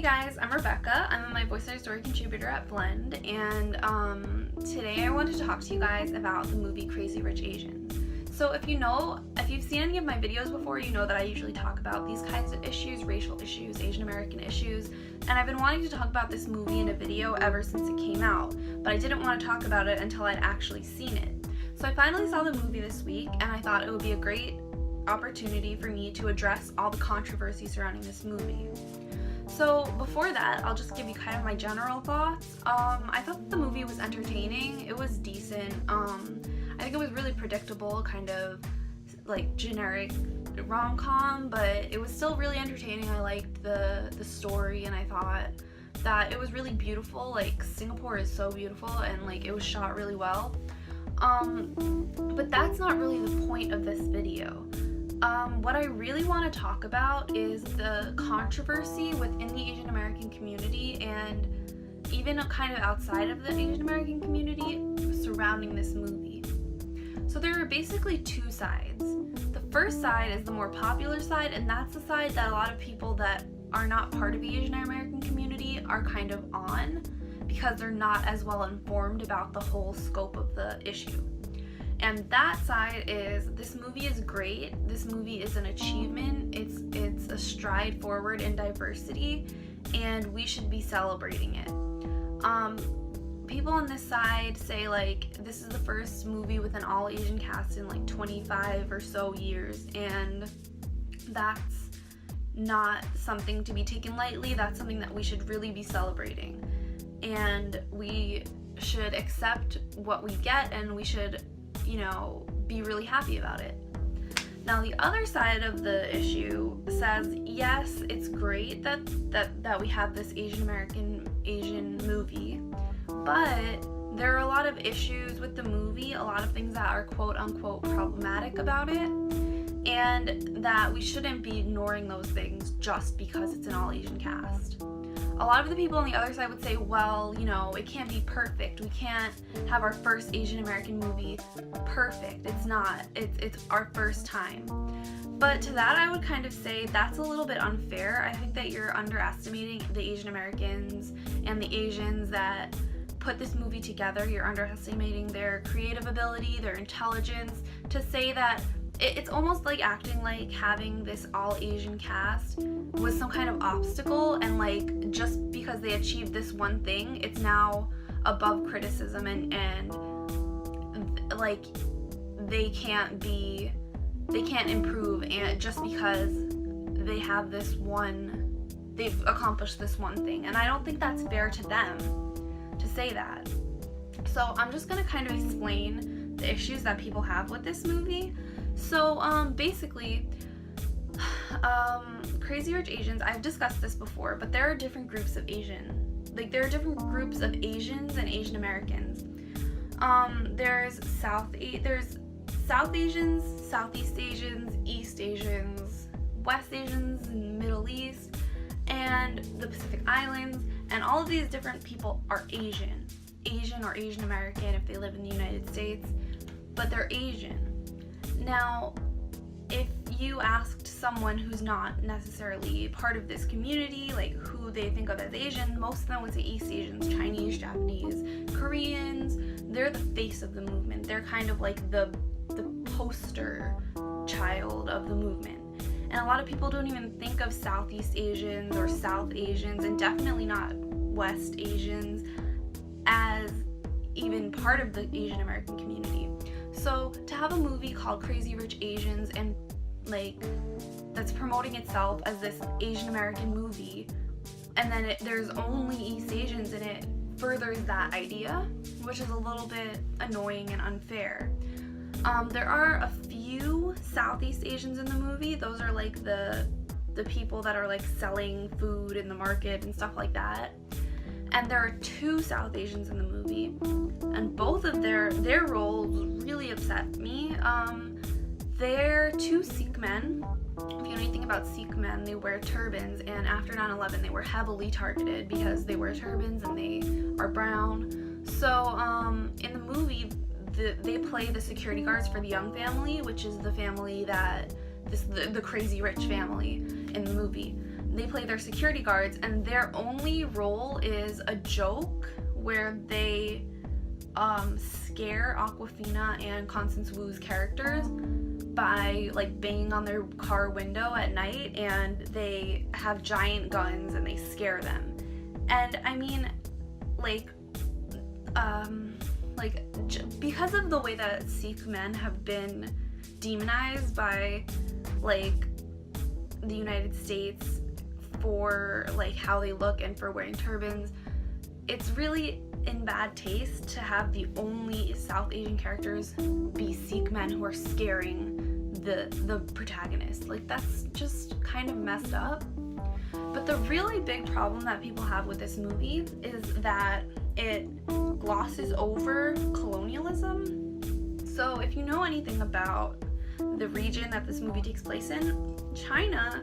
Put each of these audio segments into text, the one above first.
Hey guys, I'm Rebecca. I'm a My Voice Our Story contributor at Blend, and today I wanted to talk to you guys about the movie Crazy Rich Asians. So if you've seen any of my videos before, you know that I usually talk about these kinds of issues, racial issues, Asian American issues, and I've been wanting to talk about this movie in a video ever since it came out, but I didn't want to talk about it until I'd actually seen it. So I finally saw the movie this week, and I thought it would be a great opportunity for me to address all the controversy surrounding this movie. So before that, I'll just give you kind of my general thoughts. I thought that the movie was entertaining. It was decent. I think it was really predictable, kind of like generic rom-com, but it was still really entertaining. I liked the story, and I thought that it was really beautiful. Like, Singapore is so beautiful, and like it was shot really well. But that's not really the point of this video. What I really want to talk about is the controversy within the Asian American community and even kind of outside of the Asian American community surrounding this movie. So there are basically two sides. The first side is the more popular side, and that's the side that a lot of people that are not part of the Asian American community are kind of on because they're not as well informed about the whole scope of the issue. And that side is, this movie is great, this movie is an achievement, it's a stride forward in diversity, and we should be celebrating it. People on this side say like, this is the first movie with an all Asian cast in like 25 or so years, and that's not something to be taken lightly. That's something that we should really be celebrating. And we should accept what we get, and we should be really happy about it. Now the other side of the issue says, yes, it's great that we have this Asian movie, but there are a lot of issues with the movie, a lot of things that are quote unquote problematic about it, and that we shouldn't be ignoring those things just because it's an all Asian cast. A lot of the people on the other side would say, well, it can't be perfect. We can't have our first Asian American movie perfect. It's not. It's our first time. But to that, I would kind of say that's a little bit unfair. I think that you're underestimating the Asian Americans and the Asians that put this movie together. You're underestimating their creative ability, their intelligence, to say that it's almost like acting like having this all Asian cast was some kind of obstacle, and like just because they achieved this one thing, it's now above criticism, and like they can't improve, and just because they've accomplished this one thing. And I don't think that's fair to them to say that. So I'm just gonna kind of explain the issues that people have with this movie. So basically, Crazy Rich Asians, I've discussed this before, but there are different groups of there are different groups of Asians and Asian Americans. There's South Asians, Southeast Asians, East Asians, West Asians, Middle East, and the Pacific Islands, and all of these different people are Asian or Asian American if they live in the United States, but they're Asian. Now, if you asked someone who's not necessarily part of this community, like who they think of as Asian, most of them would say East Asians, Chinese, Japanese, Koreans. They're the face of the movement. They're kind of like the poster child of the movement. And a lot of people don't even think of Southeast Asians or South Asians, and definitely not West Asians, as even part of the Asian American community. So to have a movie called Crazy Rich Asians and like that's promoting itself as this Asian American movie, and then there's only East Asians in it, furthers that idea, which is a little bit annoying and unfair. There are a few Southeast Asians in the movie. Those are like the people that are like selling food in the market and stuff like that. And there are two South Asians in the movie, and both of their roles really upset me. They're two Sikh men. If you know anything about Sikh men, they wear turbans, and after 9/11 they were heavily targeted because they wear turbans and they are brown. So in the movie, they play the security guards for the Young family, which is the family that the Crazy Rich family in the movie. they play their security guards, and their only role is a joke where they scare Awkwafina and Constance Wu's characters by like banging on their car window at night, and they have giant guns and they scare them. And I mean, because of the way that Sikh men have been demonized by like the United States for like how they look and for wearing turbans, it's really in bad taste to have the only South Asian characters be Sikh men who are scaring the protagonist. Like, that's just kind of messed up. But the really big problem that people have with this movie is that it glosses over colonialism. So if you know anything about the region that this movie takes place in, China,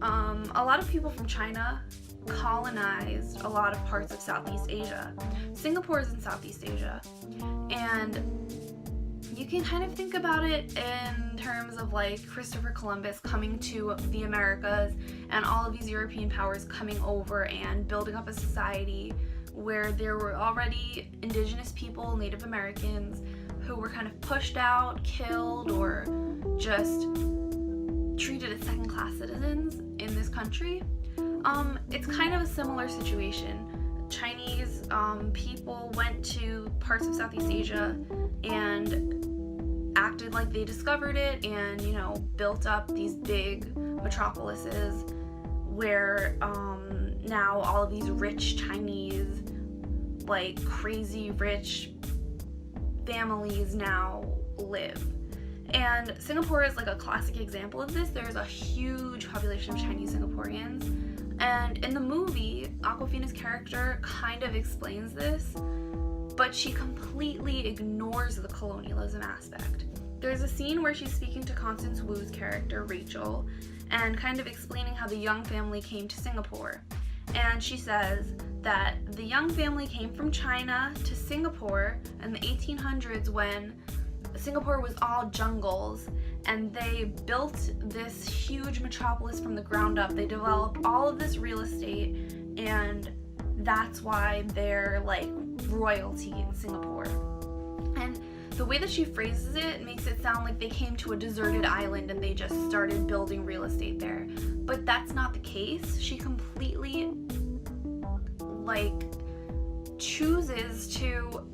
a lot of people from China colonized a lot of parts of Southeast Asia. Singapore is in Southeast Asia, and you can kind of think about it in terms of like Christopher Columbus coming to the Americas and all of these European powers coming over and building up a society where there were already indigenous people, Native Americans, who were kind of pushed out, killed, or just treated as second-class citizens in this country. It's kind of a similar situation. Chinese people went to parts of Southeast Asia and acted like they discovered it, and built up these big metropolises where now all of these rich Chinese, like crazy rich families now live. And Singapore is like a classic example of this. There's a huge population of Chinese Singaporeans. And in the movie, Awkwafina's character kind of explains this, but she completely ignores the colonialism aspect. There's a scene where she's speaking to Constance Wu's character, Rachel, and kind of explaining how the Young family came to Singapore. And she says that the Young family came from China to Singapore in the 1800s when Singapore was all jungles, and they built this huge metropolis from the ground up. They developed all of this real estate, and that's why they're like royalty in Singapore. And the way that she phrases it makes it sound like they came to a deserted island and they just started building real estate there. But that's not the case. She completely chooses to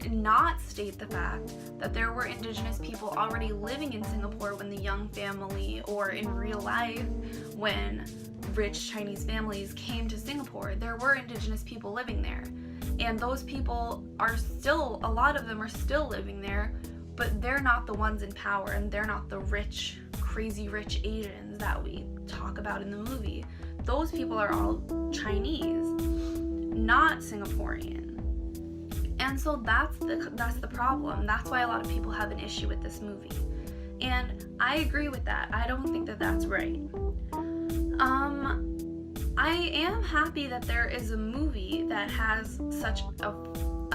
not state the fact that there were indigenous people already living in Singapore when the Young family, or in real life when rich Chinese families came to Singapore, there were indigenous people living there. And those people are still, a lot of them are still living there, but they're not the ones in power, and they're not the rich, crazy rich Asians that we talk about in the movie. Those people are all Chinese, not Singaporean. And so that's the problem. That's why a lot of people have an issue with this movie. And I agree with that. I don't think that that's right. I am happy that there is a movie that has such a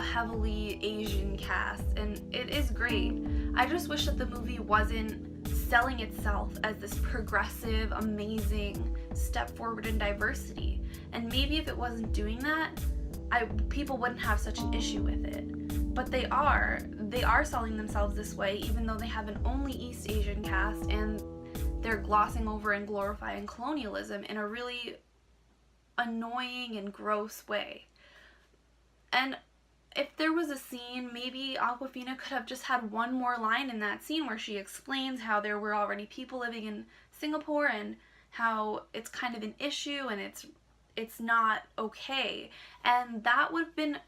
heavily Asian cast, and it is great. I just wish that the movie wasn't selling itself as this progressive, amazing step forward in diversity. And maybe if it wasn't doing that, people wouldn't have such an issue with it. But they are selling themselves this way, even though they have an only East Asian cast, and they're glossing over and glorifying colonialism in a really annoying and gross way. And if there was a scene, maybe Awkwafina could have just had one more line in that scene where she explains how there were already people living in Singapore and how it's kind of an issue and it's not okay. And that would have been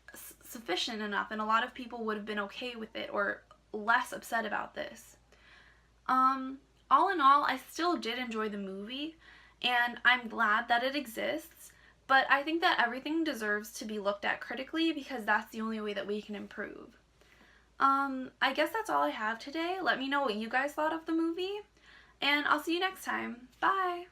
sufficient enough, and a lot of people would have been okay with it or less upset about this. All in all, I still did enjoy the movie, and I'm glad that it exists, but I think that everything deserves to be looked at critically, because that's the only way that we can improve. I guess that's all I have today. Let me know what you guys thought of the movie, and I'll see you next time. Bye!